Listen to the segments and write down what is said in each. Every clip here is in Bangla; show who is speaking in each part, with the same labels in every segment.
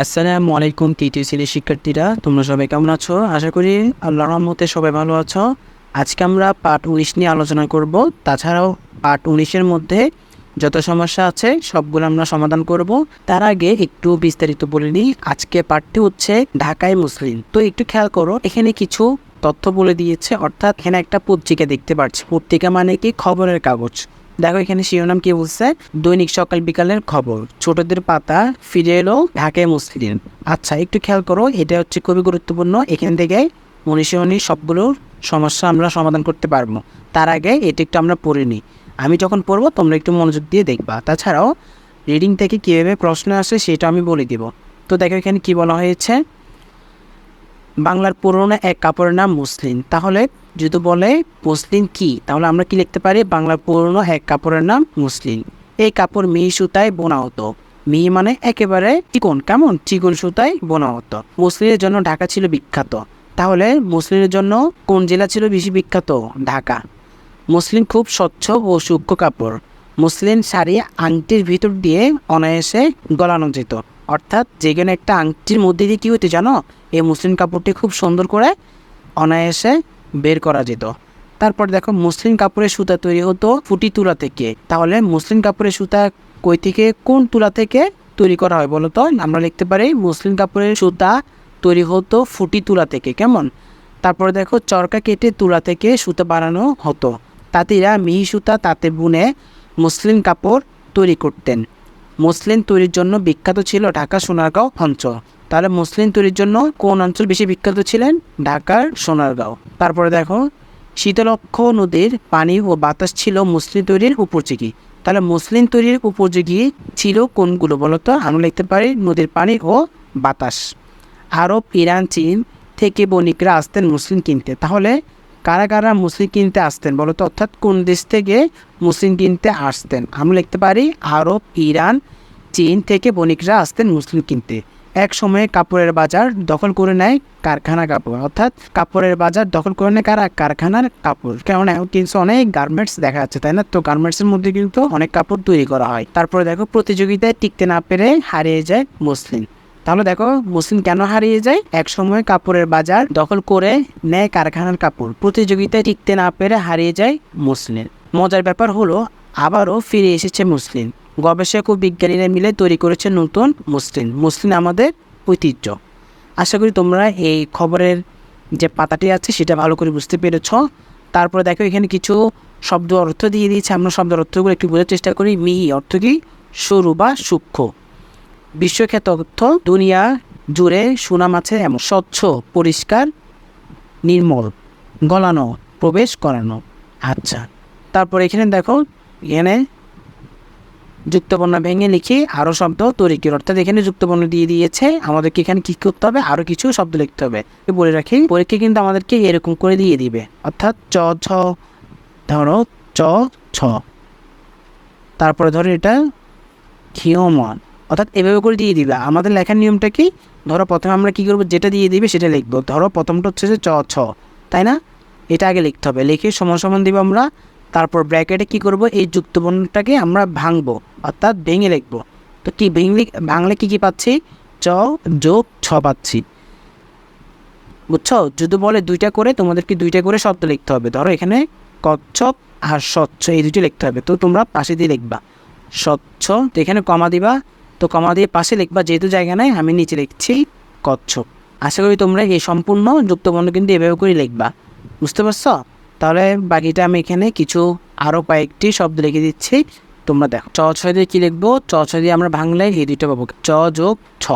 Speaker 1: আসসালামু আলাইকুম তৃতীয় শ্রেণীর শিক্ষার্থীরা, তোমরা সবাই কেমন আছো? আশা করি আল্লাহর রহমতে সবাই ভালো আছো। আজকে আমরা পার্ট 19 নিয়ে আলোচনা করব। তাছাড়াও পার্ট 19-এর মধ্যে যত সমস্যা আছে সবগুলো আমরা সমাধান করব। তার আগে একটু বিস্তারিত বলে নিই। আজকে পার্টটি হচ্ছে ঢাকায় মুসলিম। তো একটু খেয়াল করো, এখানে কিছু তথ্য বলে দিয়েছে। অর্থাৎ এখানে একটা পত্রিকা দেখতে পাচ্ছি। পত্রিকা মানে কি? খবরের কাগজ। দেখো এখানে শিরোনাম কি বলছে, দৈনিক সকাল বিকালের খবর, ছোটদের পাতা ফিরে এলো ঢাকায় মুসলিম। আচ্ছা একটু খেয়াল করো, এটা হচ্ছে খুবই গুরুত্বপূর্ণ। এখান থেকে মনীষী সবগুলোর সমস্যা আমরা সমাধান করতে পারবো। তার আগে এটা একটু আমরা পড়ে নিই। আমি যখন পড়বো তোমরা একটু মনোযোগ দিয়ে দেখবা। তাছাড়াও রিডিং থেকে কীভাবে প্রশ্ন আসে সেটা আমি বলে দেব। তো দেখো এখানে কি বলা হয়েছে, বাংলার পুরনো এক কাপড়ের নাম মুসলিম। তাহলে যদি বলে মুসলিম কি, তাহলে আমরা কি লিখতে পারি? বাংলার পুরনো এক কাপড়ের নাম মুসলিম। এই কাপড় মিহি সুতায় বোনা হতো। মিহি মানে একেবারে চিকন, কেমন চিকন সুতায় বোনা হতো। মুসলিমের জন্য ঢাকা ছিল বিখ্যাত। তাহলে মুসলিমের জন্য কোন জেলা ছিল বেশি বিখ্যাত? ঢাকা। মুসলিম খুব স্বচ্ছ ও সূক্ষ্ম কাপড়। মুসলিম শাড়ি আংটির ভিতর দিয়ে অনায়াসে গলানো যেত। অর্থাৎ যেখানে একটা আংটির মধ্যে দিয়ে কী হতো জানো, এই মুসলিম কাপড়টি খুব সুন্দর করে অনায়াসে বের করা যেত। তারপর দেখো মুসলিম কাপড়ের সুতা তৈরি হতো ফুটি তুলা থেকে। তাহলে মুসলিম কাপড়ের সুতা কই থেকে, কোন তুলা থেকে তৈরি করা হয় বলো তো? আমরা লিখতে পারি মুসলিম কাপড়ের সুতা তৈরি হতো ফুটি তুলা থেকে। কেমন? তারপরে দেখো চরকা কেটে তুলা থেকে সুতা বানানো হতো। তাঁতিরা মিহি সুতা তাতে বুনে মুসলিম কাপড় তৈরি করতেন। মুসলিম তৈরির জন্য বিখ্যাত ছিল ঢাকা সোনারগাঁও অঞ্চল। তাহলে মুসলিম তৈরির জন্য কোন অঞ্চল বেশি বিখ্যাত ছিলেন? ঢাকার সোনারগাঁও। তারপরে দেখো শীতলক্ষ নদীর পানি ও বাতাস ছিল মুসলিম তৈরির উপযোগী। তাহলে মুসলিম তৈরির উপযোগী ছিল কোনগুলো বলতো? আমরা লিখতে পারি নদীর পানি ও বাতাস। আরব, ইরান, চীন থেকে বণিকরা আসতেন মুসলিম কিনতে। তাহলে কারা কারা মুসলিম কিনতে আসতেন বলতো? অর্থাৎ কোন দেশ থেকে মুসলিম কিনতে আসতেন? আমরা লিখতে পারি আরব, ইরান, চীন থেকে বণিকরা আসতেন মুসলিম কিনতে। এক সময়ে কাপড়ের বাজার দখল করে নেয় কারখানা কাপড়। অর্থাৎ কাপড়ের বাজার দখল করে নেয় কারা? কারখানার কাপড়। কেমন? এখন কিন্তু অনেক গার্মেন্টস দেখা যাচ্ছে, তাই না? তো গার্মেন্টসের মধ্যে কিন্তু অনেক কাপড় তৈরি করা হয়। তারপরে দেখো প্রতিযোগিতায় টিকতে না পেরে হারিয়ে যায় মুসলিম। তাহলে দেখো মুসলিম কেন হারিয়ে যায়? এক সময় কাপড়ের বাজার দখল করে নেয় কারখানার কাপড়, প্রতিযোগিতায় টিকতে না পেরে হারিয়ে যায় মুসলিম। মজার ব্যাপার হলো আবারও ফিরে এসেছে মুসলিম। গবেষক ও বিজ্ঞানীরা মিলে তৈরি করেছে নতুন মুসলিম। মুসলিম আমাদের ঐতিহ্য। আশা করি তোমরা এই খবরের যে পাতাটি আছে সেটা ভালো করে বুঝতে পেরেছ। তারপরে দেখো এখানে কিছু শব্দ অর্থ দিয়ে দিয়েছে। আমরা শব্দ অর্থগুলো একটু বোঝার চেষ্টা করি। মিহি অর্থ কি? সরু বা সূক্ষ্ম। বিশ্বখ্যাত অর্থ দুনিয়া জুড়ে সুনাম আছে এমন। স্বচ্ছ, পরিষ্কার, নির্মল, গলানো, প্রবেশ করানো। আচ্ছা তারপর এখানে দেখো, এখানে যুক্তবর্ণ ভেঙে লিখি আরও শব্দ তৈরি করি। অর্থাৎ এখানে যুক্তবর্ণ দিয়ে দিয়েছে, আমাদেরকে এখানে কী করতে হবে? আরও কিছু শব্দ লিখতে হবে। বলে রাখি পরীক্ষা কিন্তু আমাদেরকে এরকম করে দিয়ে দিবে। অর্থাৎ চ ছ, ধরো চ ছ, তারপরে ধরো এটা ক্ষীয়মান। অর্থাৎ এভাবে করে দিয়ে দিবে। আমাদের লেখার নিয়মটা কি? ধরো প্রথমে আমরা কী করবো, যেটা দিয়ে দিবে সেটা লিখবো। ধরো প্রথমটা হচ্ছে যে চ ছ, তাই না? এটা আগে লিখতে হবে। লিখে সমান সমান দিব আমরা। তারপর ব্র্যাকেটে কি করব, এই যুক্তবর্ণটাকে আমরা ভাঙবো, অর্থাৎ ভেঙে লিখবো। তো কি ভাঙলে কি পাচ্ছি? চ যোগ ছ পাচ্ছি। বুঝছো? যদি বলে দুইটা করে, তোমাদেরকে দুইটা করে শব্দ লিখতে হবে। ধরো এখানে কচ্ছপ আর স্বচ্ছ, এই দুটি লিখতে হবে। তো তোমরা পাশে দিয়ে লিখবা স্বচ্ছ। তো এখানে কমা দিবা, তো কমা দিয়ে পাশে লিখবা, যেহেতু জায়গা নাই আমি নিচে লিখছি কচ্ছপ। আশা করি তোমরা এই সম্পূর্ণ যুক্তবর্ণ কিন্তু এভাবে করে লিখবা। বুঝতে পারছো? তাহলে বাকিটা আমি এখানে কিছু আরও কয়েকটি শব্দ লিখে দিচ্ছি, তোমরা দেখো। চ ছয় দিয়ে কী লিখবো? চ ছয় দিয়ে আমরা ভাঙলে এই দুইটা পাবো, চ যোগ ছ,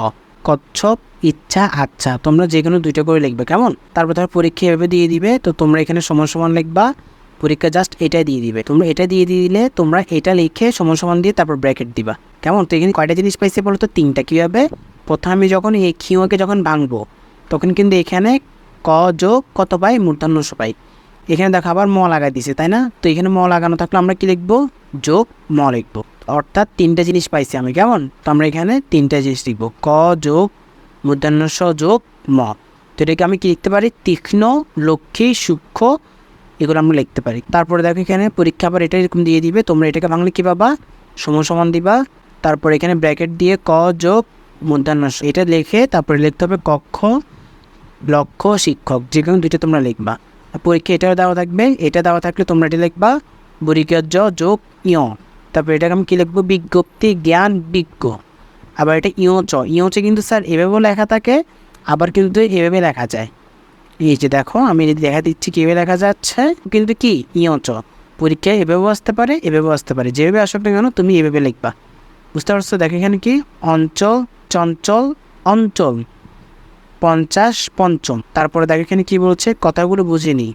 Speaker 1: কচ্ছপ, ইচ্ছা, আচ্ছা। তোমরা যে কোনো দুইটা করে লিখবে, কেমন? তারপর ধর পরীক্ষা এভাবে দিয়ে দিবে। তো তোমরা এখানে সমান সমান লিখবা, পরীক্ষা জাস্ট এটাই দিয়ে দিবে। তোমরা এটা দিয়ে দিলে তোমরা এটা লিখে সমান সমান দিয়ে তারপর ব্র্যাকেট দিবা, কেমন? তো এখানে কয়টা জিনিস পাইছে বলো তো? তিনটা। কীভাবে? প্রথমে আমি যখন এই ক্ষীয়কে যখন ভাঙবো তখন কিন্তু এখানে ক যোগ কত পাই? মূর্ধন্য ষ পাই। এখানে দেখো আবার ম লাগাই দিছে, তাই না? তো এখানে ম লাগানো থাকলে আমরা কি লিখবো? যোগ ম লিখবো। অর্থাৎ তিনটা জিনিস পাইছি আমি, কেমন? তো আমরা এখানে তিনটা জিনিস লিখবো, ক যোগ মূর্ধন্য ষ যোগ ম। তো এটাকে আমি কি লিখতে পারি? তীক্ষ্ণ, লক্ষ্মী, সূক্ষ্ম, এগুলো আমরা লিখতে পারি। তারপরে দেখো এখানে পরীক্ষা আবার এটা এরকম দিয়ে দিবে। তোমরা এটাকে ভাঙলে কী পাবা? সমান সমান দিবা, তারপর এখানে ব্র্যাকেট দিয়ে ক যোগ মূর্ধন্য স। এটা লিখে তারপরে লিখতে হবে কক্ষ, লক্ষ, শিক্ষক, যে কোনো দুইটা তোমরা লিখবা। পরীক্ষা এটাও দেওয়া থাকবে, এটা দেওয়া থাকলে তোমরা এটা লিখবা বরিকা জ যোগ ইয়। তারপরে এটাকে আমি কী লিখবো, বিজ্ঞপ্তি, জ্ঞান, বিজ্ঞ। আবার এটা ইয়চ কিন্তু স্যার এভাবেও লেখা থাকে, আবার কিন্তু এভাবে লেখা যায়। এই যে দেখো আমি দেখা দিচ্ছি কীভাবে লেখা যাচ্ছে, কিন্তু কি ইয়চ। পরীক্ষায় এভাবেও আসতে পারে, এভাবেও আসতে পারে, যেভাবে আসুক না কেন তুমি এভাবে লিখবা। বুঝতে পারছো? দেখো এখানে কি অঞ্চল, চঞ্চল, অঞ্চল, 50, পঞ্চম। তারপরে দেখো এখানে কী বলছে, কথাগুলো বুঝিনি।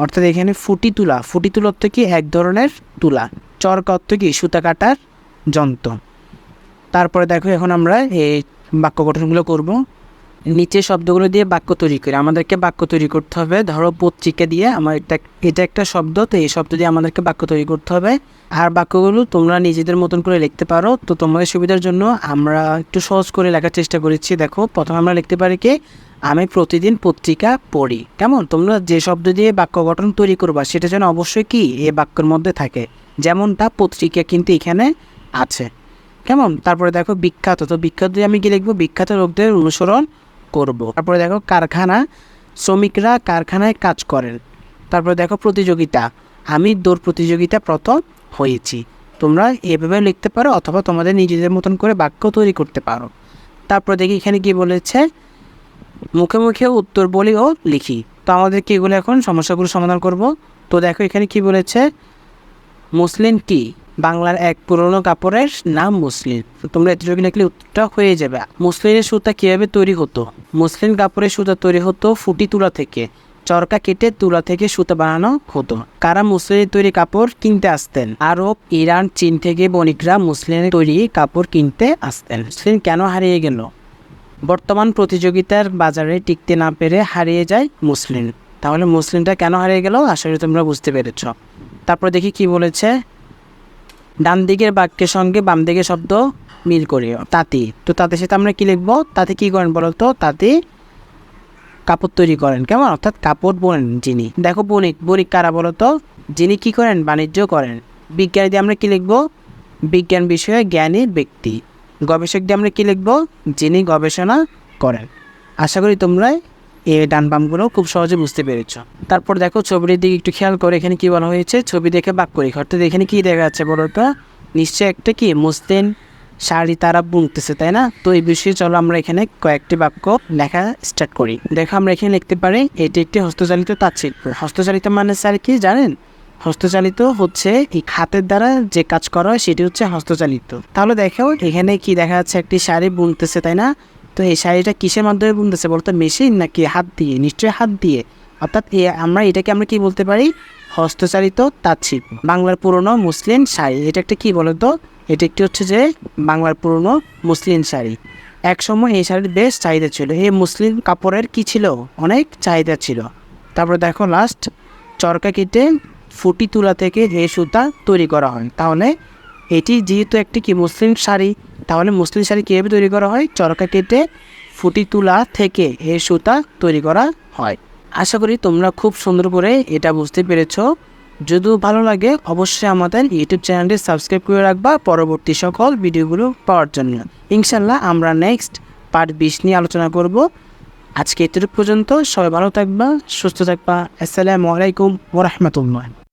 Speaker 1: অর্থাৎ এখানে ফুটি তুলা, ফুটি তুলা অর্থ কি এক ধরনের তুলা, চরকা অর্থ কি সুতা কাটার যন্ত্র। তারপরে দেখো এখন আমরা এই বাক্য গঠনগুলো করব। নিচে শব্দগুলো দিয়ে বাক্য তৈরি করি। আমাদেরকে বাক্য তৈরি করতে হবে, ধরো পত্রিকা দিয়ে আমার এটা একটা শব্দ, তো এই শব্দ দিয়ে আমাদেরকে বাক্য তৈরি করতে হবে। আর বাক্যগুলো তোমরা নিজেদের মতন করে লিখতে পারো। তো তোমাদের সুবিধার জন্য আমরা একটু সহজ করে লেখার চেষ্টা করেছি। দেখো প্রথমে আমরা লিখতে পারি কি, আমি প্রতিদিন পত্রিকা পড়ি। কেমন? তোমরা যে শব্দ দিয়ে বাক্য গঠন তৈরি করবা সেটা যেন অবশ্যই কি এই বাক্যের মধ্যে থাকে, যেমনটা পত্রিকা কিন্তু এখানে আছে। কেমন? তারপরে দেখো বিখ্যাত, তো বিখ্যাত দিয়ে আমি কি লিখবো, বিখ্যাত লোকদের অনুসরণ করব। তারপরে দেখো কারখানা, শ্রমিকরা কারখানায় কাজ করেন। তারপরে দেখো প্রতিযোগিতা, আমি দৌড় প্রতিযোগিতা প্রথম হয়েছি। তোমরা এভাবে লিখতে পারো অথবা তোমাদের নিজেদের মতন করে বাক্য তৈরি করতে পারো। তারপর দেখি এখানে কি বলেছে, মুখে মুখে উত্তর বলি ও লিখি। তো আমাদের কি এগুলো এখন সমস্যাগুলো সমাধান করব। তো দেখো এখানে কি বলেছে, মসলিন কি, বাংলার এক পুরনো কাপড়ের নাম মসলিন। তোমরা এতটুকু লিখলে উত্তরটা হয়ে যাবে। মসলিনের সুতা কীভাবে তৈরি হতো, মসলিন কাপড়ের সুতা তৈরি হতো ফুটি তুলা থেকে, চরকা কেটে তুলা থেকে সুতা বানানো হতো। কারা মসলিনের তৈরি কাপড় কিনতে আসতেন, আরব, ইরান, চীন থেকে বণিকরা মসলিনের তৈরি কাপড় কিনতে আসতেন। মসলিন কেন হারিয়ে গেল, বর্তমান প্রতিযোগিতার বাজারে টিকতে না পেরে হারিয়ে যায় মসলিন। তাহলে মসলিনটা কেন হারিয়ে গেল আশা করি তোমরা বুঝতে পেরেছ। তারপর দেখি কি বলেছে, ডান দিকের বাক্যের সঙ্গে বাম দিকের শব্দ মিল করিও। তাঁতি, তো তাঁতির সাথে আমরা কি লিখবো, তাঁতি কি করেন বলো তো, তাঁতি কাপড় তৈরি করেন। কেমন? অর্থাৎ কাপড় বোনেন যিনি। দেখো বণিক, বণিক কারা বলো তো, যিনি কি করেন, বাণিজ্য করেন। বিজ্ঞানী দিয়ে আমরা কি লিখবো, বিজ্ঞান বিষয়ে জ্ঞানী ব্যক্তি। গবেষক দিয়ে আমরা কি লিখবো, যিনি গবেষণা করেন। আশা করি তোমরা এই ডান বামগুলো খুব সহজে বুঝতে পেরেছ। তারপর দেখো ছবির দিকে একটু খেয়াল করে, এখানে কি বলা হয়েছে, ছবি দেখে বাক্য লেখা। অর্থাৎ এখানে কি দেখা যাচ্ছে বলো তো, নিশ্চয়ই একটা কি মসলিন শাড়ি তারা বুনতেছে, তাই না? তো এই বিষয়ে চলো আমরা এখানে কয়েকটি বাক্য লেখা স্টার্ট করি। দেখো আমরা এখানে লিখতে পারি, এটি একটি হস্তচালিত তাঁতশিল্প। হস্তচালিত মানে স্যার কি জানেন, হস্তচালিত হচ্ছে এই হাতের দ্বারা যে কাজ করা হয় সেটি হচ্ছে হস্তচালিত। তাহলে দেখো এখানে কি দেখা যাচ্ছে, একটি শাড়ি বুনতেছে, তাই না? তো এই শাড়িটা কিসের মাধ্যমে বুনতেছে বলতো, মেশিন নাকি হাত দিয়ে? নিশ্চয়ই হাত দিয়ে। অর্থাৎ আমরা এটাকে আমরা কি বলতে পারি, হস্তচালিত তাঁতশিল্প। বাংলার পুরনো মসলিন শাড়ি, এটা একটা কি বলতো, এটা একটি হচ্ছে যে বাংলার পুরনো মসলিন শাড়ি। একসময় এই শাড়ির বেশ চাহিদা ছিল, এই মসলিন কাপড়ের কি ছিল, অনেক চাহিদা ছিল। তারপরে দেখো লাস্ট, চরকা কেটে ফুটি তুলা থেকে এই সুতা তৈরি করা হয়। তাহলে এটি যেহেতু একটি কি মসলিন শাড়ি, তাহলে মসলিন শাড়ি কীভাবে তৈরি করা হয়, চরকা কেটে ফুটি তুলা থেকে এই সুতা তৈরি করা হয়। আশা করি তোমরা খুব সুন্দর করে এটা বুঝতে পেরেছো। যদি ভালো লাগে অবশ্যই আমাদের ইউটিউব চ্যানেলটি সাবস্ক্রাইব করে রাখবা পরবর্তী সকল ভিডিওগুলো পাওয়ার জন্য। ইনশাল্লাহ আমরা নেক্সট পার্ট 20 নিয়ে আলোচনা করব। আজকে এতটুকু পর্যন্ত, সবাই ভালো থাকবা, সুস্থ থাকবা। আসসালামু আলাইকুম ওয়া রাহমাতুল্লাহ।